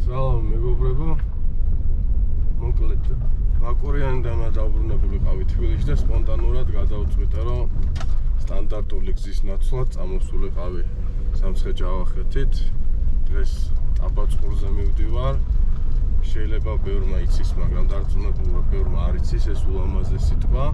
სალამ მეგობრებო, მოკლედ ბაკურიანიდან დაუბრუნებული ყავი თბილისში და სპონტანურად გადავწყვიტე, რომ სტანდარტული გზის ნაცვლად წამოსულიყავი სამცხე-ჯავახეთით. დღეს ტაბაწყურზე მივდივარ. შეიძლება ბევრმა იცის, მაგრამ დარწმუნებულმა ბევრმა არ იცის ეს ულამაზესი ტბა.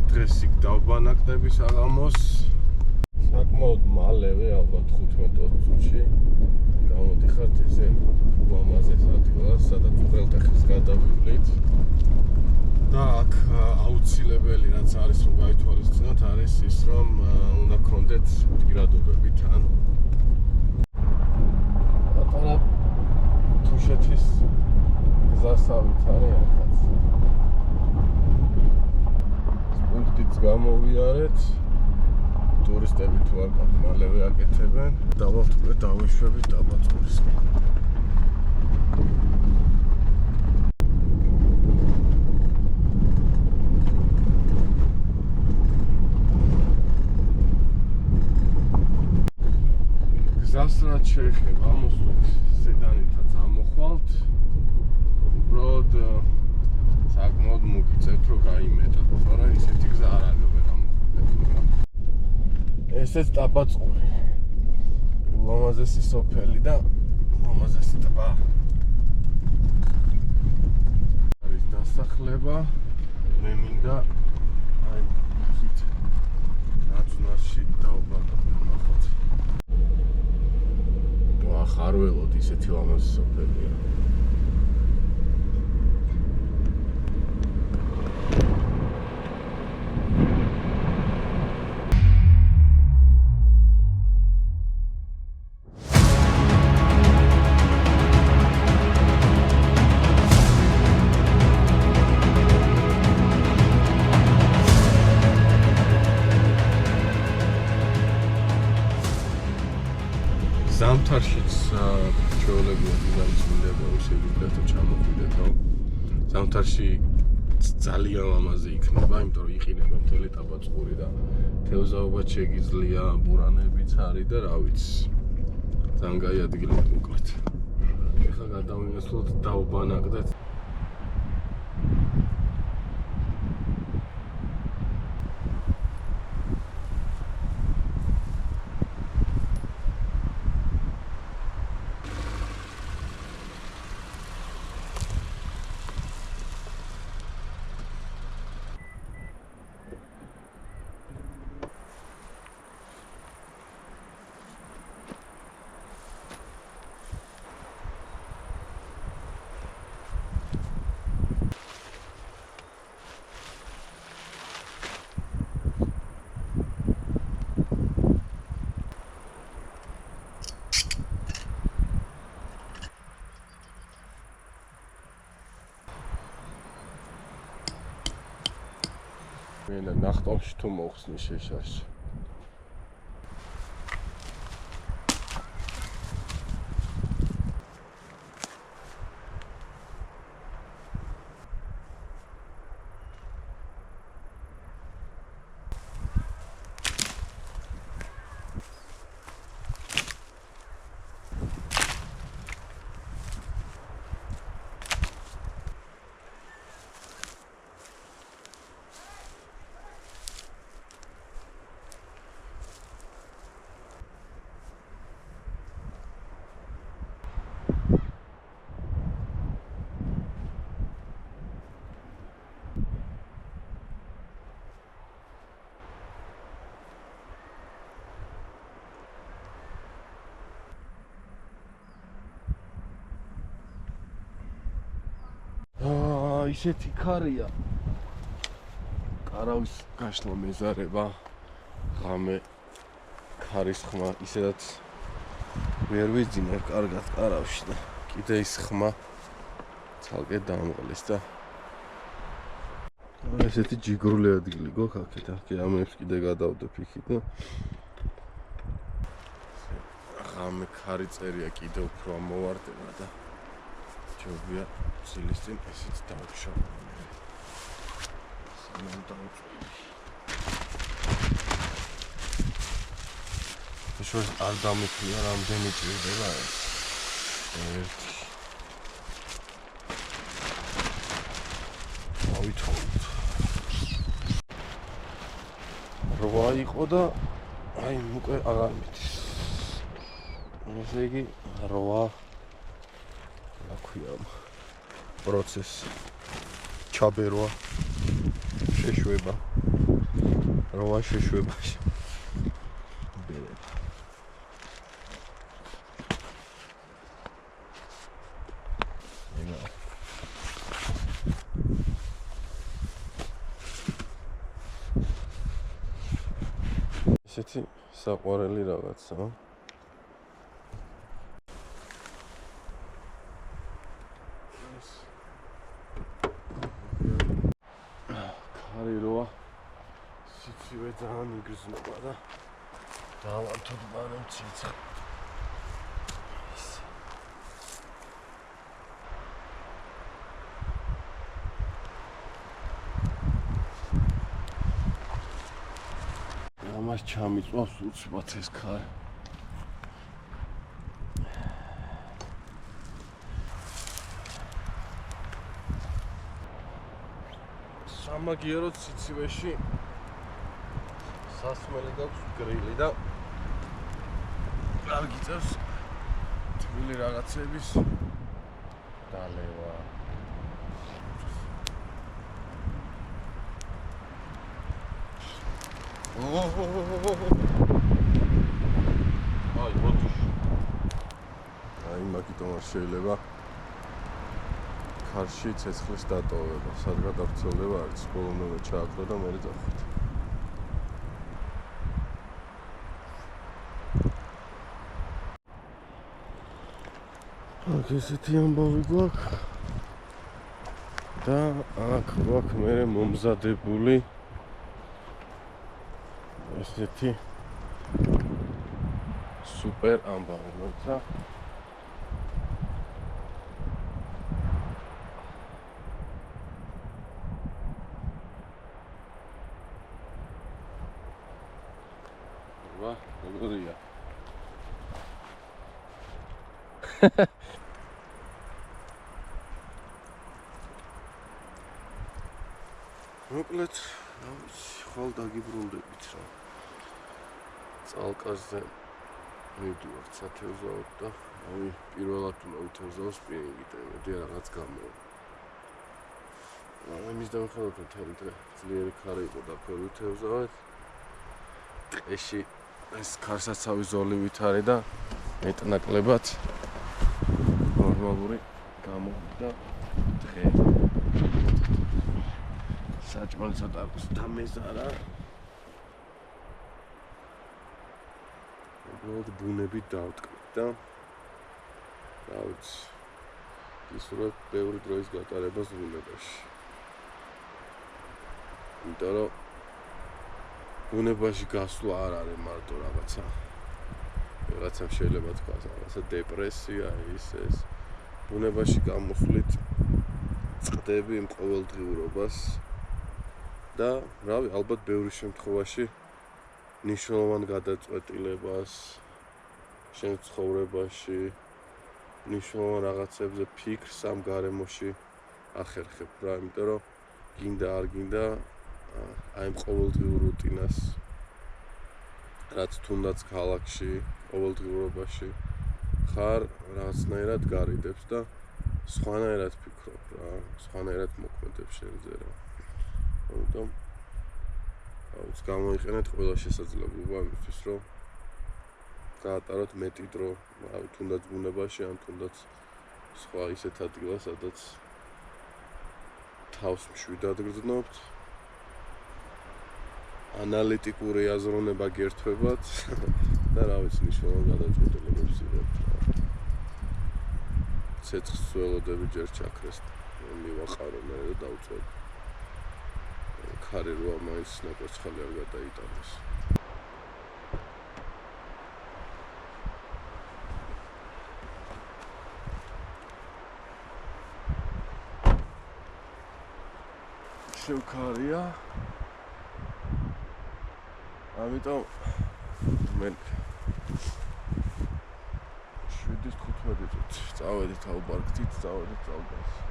დღეს იქ დავბანაკდები საღამოს. საკმაოდ მალევე, ალბათ 15-20 წუთში გამოდიხართ ესე ულამაზეს ადგილას, სადაც უღელტეხილს გადავივლით. და აქ აუცილებელი რაც არის რომ გაითვალისწინოთ, არის ის რომ უნდა გქონდეთ პირადობები თან. პატარა თუშეთის გზასავით არის ახაც. პუნქტიც გამოვიარეთ. ტურისტები თუ არ გაქვთ, მალევე აკეთებენ. დავავთქვით, დავიშვებით ტაბაწყურისკენ. გზას რაც შეეხება, ამოსვლით ზედანითაც ამოხვალთ. უბრალოდ საკმაოდ მოგიწევთ რომ გაიმეტოთ, თორემ ისეთი გზა არ არის რომ ამოხვალთ. ესეც ტაბაწყური. ულამაზესი სოფელი და ულამაზესი ტბა. არის დასახლება. მე მინდა აი ისეთ ნაცნაში დავბანაკდე ნახოთ. ახარ ველოდ ისეთი ლამაზი სოფელია. ზამთარშიც ჩვეულებრივად იზამის მინდება შეგვიძლიათ ჩამოხვიდეთო. ზამთარში ძალიან ლამაზი იქნება, იმიტომ რომ იყინება მთელი ტაბაწყური და თევზაობაც შეგიძლია, ბურანებიც არის და რა ვიცი. ძალიან კაი ადგილი მოკლედ. ეხლა გადავინაცვლოთ, დავბანაკდეთ. მენა ნახტომში თუ მოხსნი შეშაში. ისეთი ქარია. კარავის გაშლა მეზარება. ღამე ქარის ხმა ისედაც ვერ ვიძინებ კარგად კარავში და კიდე ის ხმა ცალკე დამღლის და ესეთი ჯიგრული ადგილი გვაქვს აქეთ. აქ ამებს კიდე გადავდებ იქით და ღამე ქარი წერია კიდე უფრო ამოვარდება და ჯობია ცილის წინ ესეც დავშავ. სანამ დავწვი. შორს არ დამიქნია რამდენი ჭირდება ეს. ავითხოვოთ. რვა იყო და აი უკვე აღარ მითის. ესე იგი რვა რა ქვია პროცესი ჩაბერვა შეშვება რვა შეშვებაში ბერება ესეთი საყვარელი რაღაცა ქარი როა სიცივე ძალიან იგრძნობა და დავართოთ მაგრამ ცეცხლ ამას ჩამიწვავს უცბად ეს ქარი სამაგიეროდ სიცივეში სასმელი გაქვს გრილი და არ გიწევს თბილი რაღაცების დალევა აი ბოდიში აი მაგიტომ არ შეიძლება ქარში ცეცხლის დატოვება, სადღაც აღწევდება არის, ბოლომდე ჩააქრო და მერე დავხვით. აქ ესეთი ამბავი გვაქვს და აქ გვაქვს მერე მომზადებული ესეთი სუპერ ამბავი, მოიცა როგორია მოკლედ ხვალ დაგიბრუნდებით რა წალკაზე მივდივართ სათევზაოდ და აი პირველად უნდა ვთევზაო სპინინგით ემედი რაღაც გამოვა ამის დამხელოთ მთელი დღე ძლიერი ქარი იყო და ფერი ვთევზავეთ ტყეში ეს ქარსაცავი ზოლივით არის და მეტნაკლებად ნორმალური გამოვიდა დღე საჭმელი ცოტა დამეზარა უბრალოდ ბუნებით დავტკბით და რა ვიცი ისურვებ ბევრი დროის გატარებას ბუნებაში იმიტომ რომ ბუნებაში გასვლა არ არის მარტო რაღაცა რაღაცა შეიძლება თქვას რაღაცა დეპრესია ის ეს ბუნებაში გამოსვლით წდები იმ ყოველდღიურობას და რავი ალბათ ბევრი შემთხვევაში ნიშნულოვან გადაწყვეტილებას შენ ცხოვრებაში ნიშნულოვან რაღაცებზე ფიქრს ამ გარემოში ახერხებ რა იმიტომ რომ გინდა არ გინდა აი ამ ყოველდღიურ რუტინას რაც თუნდაც ქალაქში ყოველდღიურობაში ხარ რაღაცნაირად გარიდებს და სხვანაირად ფიქრობ რა სხვანაირად მოქმედებ შენზე რა ამიტომ აუც გამოიყენეთ ყველა შესაძლებლობა იმისთვის რომ გაატაროთ მეტი დრო აი თუნდაც ბუნებაში ან თუნდაც სხვა ისეთ ადგილას სადაც თავს მშვიდად გრძნობთ ანალიტიკური აზროვნება გერთვებათ და რა ვიცი მნიშვნელოვან გადაწყვეტილებებს იღებთ ცეცხლს ველოდები ჯერ ჩაქრეს მივაყარო მე და დავწვევ ქარი როა მაინც ნაკოცხალი არ გადაიტანოს შევქარია ამიტომ მე აგვისტოს 15 წუთი. წავედით აუბარგდით, წავედით წავდას.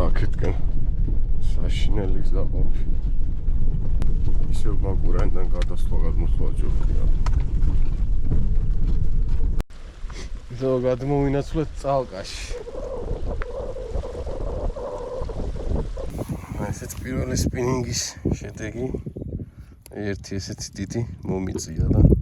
აქეთკენ საშინელი გზა ყოფილა. ისევ ბანკურენიდან გადასვლა გადმოსვლა ჯობია. ისევ გადმოვინაცვლეთ წალკაში. ესეც პირველი სპინინგის შედეგი. ერთი ესეთი დიდი მომიწია და